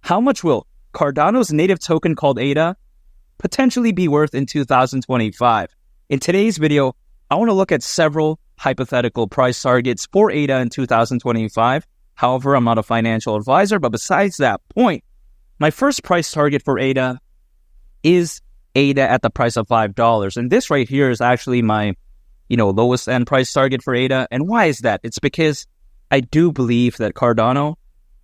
How much will Cardano's native token called ADA potentially be worth in 2025? In today's video, I want to look at several hypothetical price targets for ADA in 2025. However, I'm not a financial advisor, but besides that point, my first price target for ADA is ADA at the price of $5. And this right here is actually my, lowest end price target for ADA. And why is that? It's because I do believe that Cardano,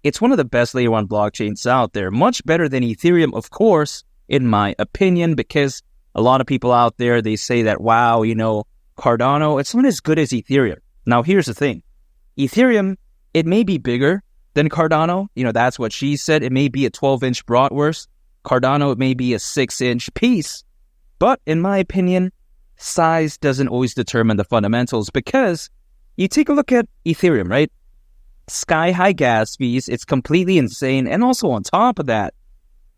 it's one of the best layer 1 blockchains out there. Much better than Ethereum, of course, in my opinion, because a lot of people out there, they say that, wow, Cardano, it's not as good as Ethereum. Now, here's the thing. Ethereum, it may be bigger than Cardano. That's what she said. It may be a 12-inch bratwurst. Cardano, it may be a 6-inch piece. But in my opinion, size doesn't always determine the fundamentals, because you take a look at Ethereum, right? Sky-high gas fees, it's completely insane. And also on top of that,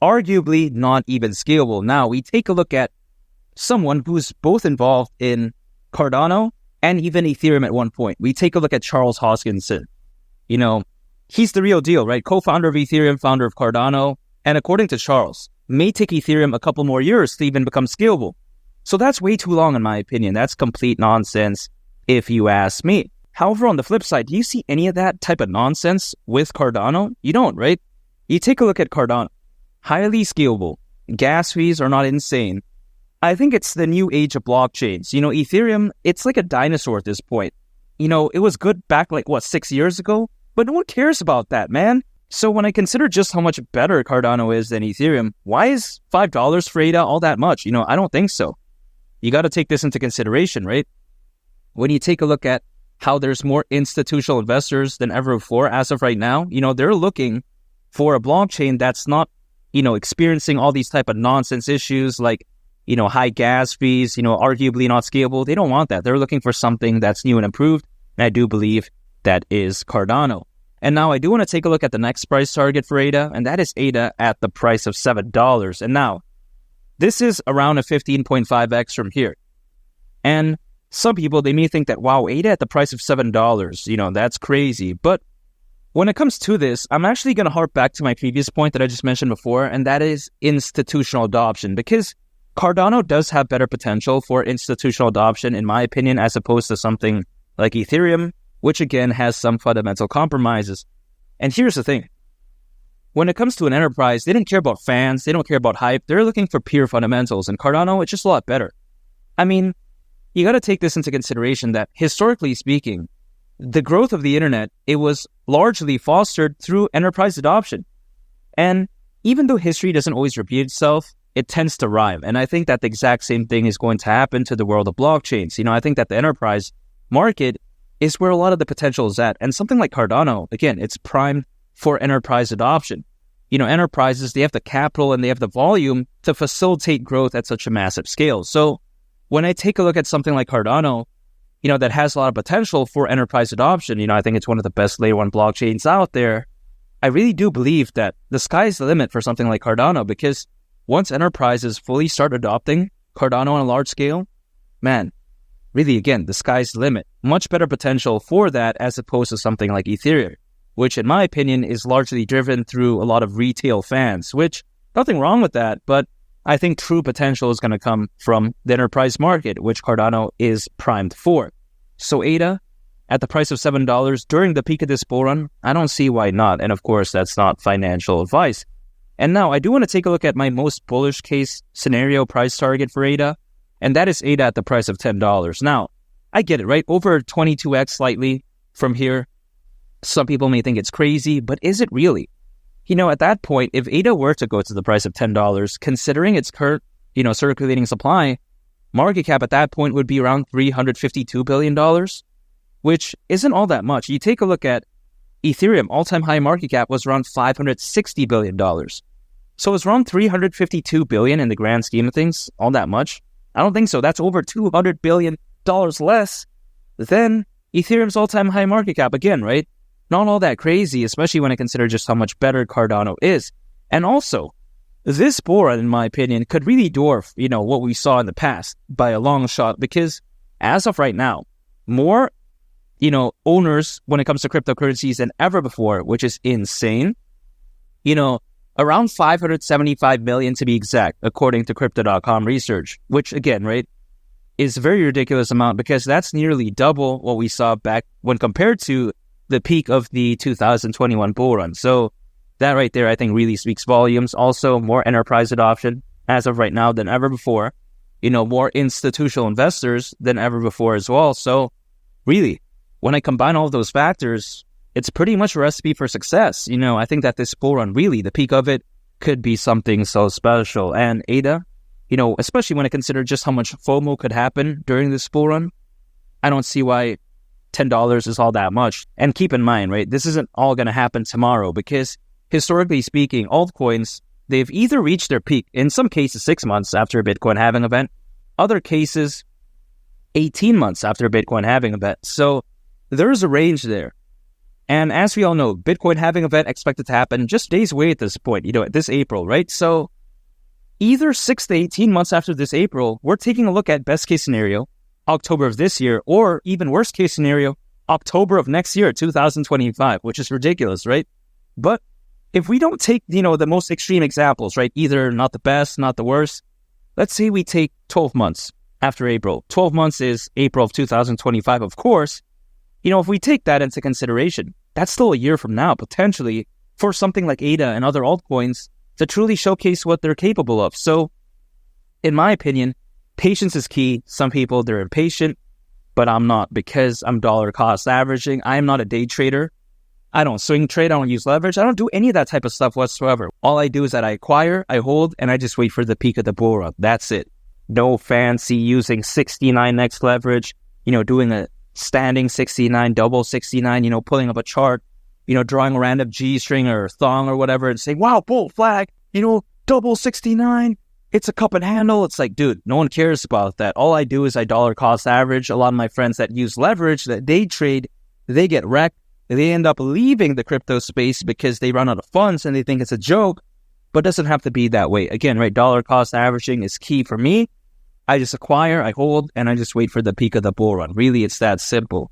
arguably not even scalable. Now, we take a look at someone who's both involved in Cardano and even Ethereum at one point. We take a look at Charles Hoskinson. He's the real deal, right? Co-founder of Ethereum, founder of Cardano. And according to Charles, may take Ethereum a couple more years to even become scalable. So that's way too long in my opinion. That's complete nonsense if you ask me. However, on the flip side, do you see any of that type of nonsense with Cardano? You don't, right? You take a look at Cardano. Highly scalable. Gas fees are not insane. I think it's the new age of blockchains. Ethereum, it's like a dinosaur at this point. It was good back 6 years ago? But no one cares about that, man. So when I consider just how much better Cardano is than Ethereum, why is $5 for ADA all that much? I don't think so. You got to take this into consideration, right? When you take a look at how there's more institutional investors than ever before as of right now, they're looking for a blockchain that's not, experiencing all these type of nonsense issues like, high gas fees, arguably not scalable. They don't want that. They're looking for something that's new and improved. And I do believe that is Cardano. And now I do want to take a look at the next price target for ADA, and that is ADA at the price of $7. And now, this is around a 15.5x from here. And some people, they may think that, wow, ADA at the price of $7, that's crazy. But when it comes to this, I'm actually going to harp back to my previous point that I just mentioned before, and that is institutional adoption. Because Cardano does have better potential for institutional adoption, in my opinion, as opposed to something like Ethereum, which again has some fundamental compromises. And here's the thing. When it comes to an enterprise, they don't care about fans, they don't care about hype, they're looking for pure fundamentals, and Cardano, it's just a lot better. I mean, you got to take this into consideration that, historically speaking, the growth of the internet, it was largely fostered through enterprise adoption. And even though history doesn't always repeat itself, it tends to rhyme. And I think that the exact same thing is going to happen to the world of blockchains. I think that the enterprise market is where a lot of the potential is at. And something like Cardano, again, it's primed for enterprise adoption. Enterprises, they have the capital and they have the volume to facilitate growth at such a massive scale. So when I take a look at something like Cardano, that has a lot of potential for enterprise adoption, I think it's one of the best layer 1 blockchains out there. I really do believe that the sky's the limit for something like Cardano, because once enterprises fully start adopting Cardano on a large scale, man, really, again, the sky's the limit. Much better potential for that as opposed to something like Ethereum, which in my opinion is largely driven through a lot of retail fans, which nothing wrong with that, but I think true potential is going to come from the enterprise market, which Cardano is primed for. So ADA, at the price of $7 during the peak of this bull run, I don't see why not. And of course, that's not financial advice. And now I do want to take a look at my most bullish case scenario price target for ADA, and that is ADA at the price of $10. Now, I get it, right? Over 22x slightly from here. Some people may think it's crazy, but is it really? At that point, if ADA were to go to the price of $10, considering its current, circulating supply, market cap at that point would be around $352 billion, which isn't all that much. You take a look at Ethereum, all-time high market cap was around $560 billion. So it's around $352 billion in the grand scheme of things, all that much? I don't think so. That's over $200 billion less than Ethereum's all-time high market cap again, right? Not all that crazy, especially when I consider just how much better Cardano is. And also, this bull run, in my opinion, could really dwarf, what we saw in the past by a long shot, because as of right now, more, owners when it comes to cryptocurrencies than ever before, which is insane. around 575 million to be exact, according to Crypto.com research, which again, right, is a very ridiculous amount because that's nearly double what we saw back when compared to the peak of the 2021 bull run. So that right there, I think, really speaks volumes. Also, more enterprise adoption as of right now than ever before. More institutional investors than ever before as well. So really, when I combine all of those factors, it's pretty much a recipe for success. I think that this bull run, really, the peak of it could be something so special. And ADA, especially when I consider just how much FOMO could happen during this bull run, I don't see why $10 is all that much. And keep in mind, right, this isn't all going to happen tomorrow because historically speaking, altcoins, they've either reached their peak, in some cases 6 months after a Bitcoin halving event, other cases 18 months after a Bitcoin halving event. So there's a range there. And as we all know, Bitcoin halving event expected to happen just days away at this point, this April, right? So either 6 to 18 months after this April, we're taking a look at best case scenario, October of this year, or even worst case scenario, October of next year, 2025, which is ridiculous, right? But if we don't take, the most extreme examples, right? Either not the best, not the worst. Let's say we take 12 months after April. 12 months is April of 2025, of course. If we take that into consideration, that's still a year from now, potentially, for something like ADA and other altcoins to truly showcase what they're capable of. So, in my opinion, patience is key. Some people, they're impatient, but I'm not because I'm dollar cost averaging. I am not a day trader. I don't swing trade. I don't use leverage. I don't do any of that type of stuff whatsoever. All I do is that I acquire, I hold, and I just wait for the peak of the bull run. That's it. No fancy using 69x leverage, doing a standing 69, double 69, pulling up a chart, drawing a random G string or thong or whatever and saying, wow, bull flag, double 69. It's a cup and handle. It's like, dude, no one cares about that. All I do is I dollar cost average. A lot of my friends that use leverage, that day trade, they get wrecked. They end up leaving the crypto space because they run out of funds and they think it's a joke, but it doesn't have to be that way. Again, right, dollar cost averaging is key for me. I just acquire, I hold, and I just wait for the peak of the bull run. Really, it's that simple.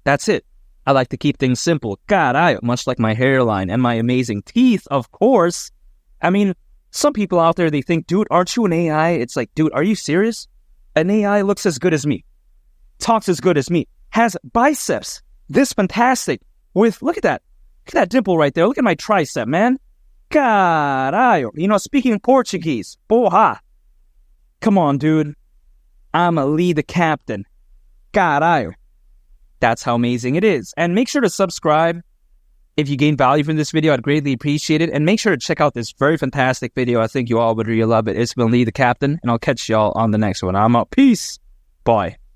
That's it. I like to keep things simple. God, much like my hairline and my amazing teeth, of course. I mean, some people out there, they think, dude, aren't you an AI? It's like, dude, are you serious? An AI looks as good as me, talks as good as me, has biceps this fantastic with, look at that dimple right there. Look at my tricep, man. Caralho. Speaking Portuguese, porra. Come on, dude. I'm a lead the captain. Caralho. That's how amazing it is. And make sure to subscribe. If you gain value from this video, I'd greatly appreciate it. And make sure to check out this very fantastic video. I think you all would really love it. It's been Lee the Captain, and I'll catch y'all on the next one. I'm out. Peace. Bye.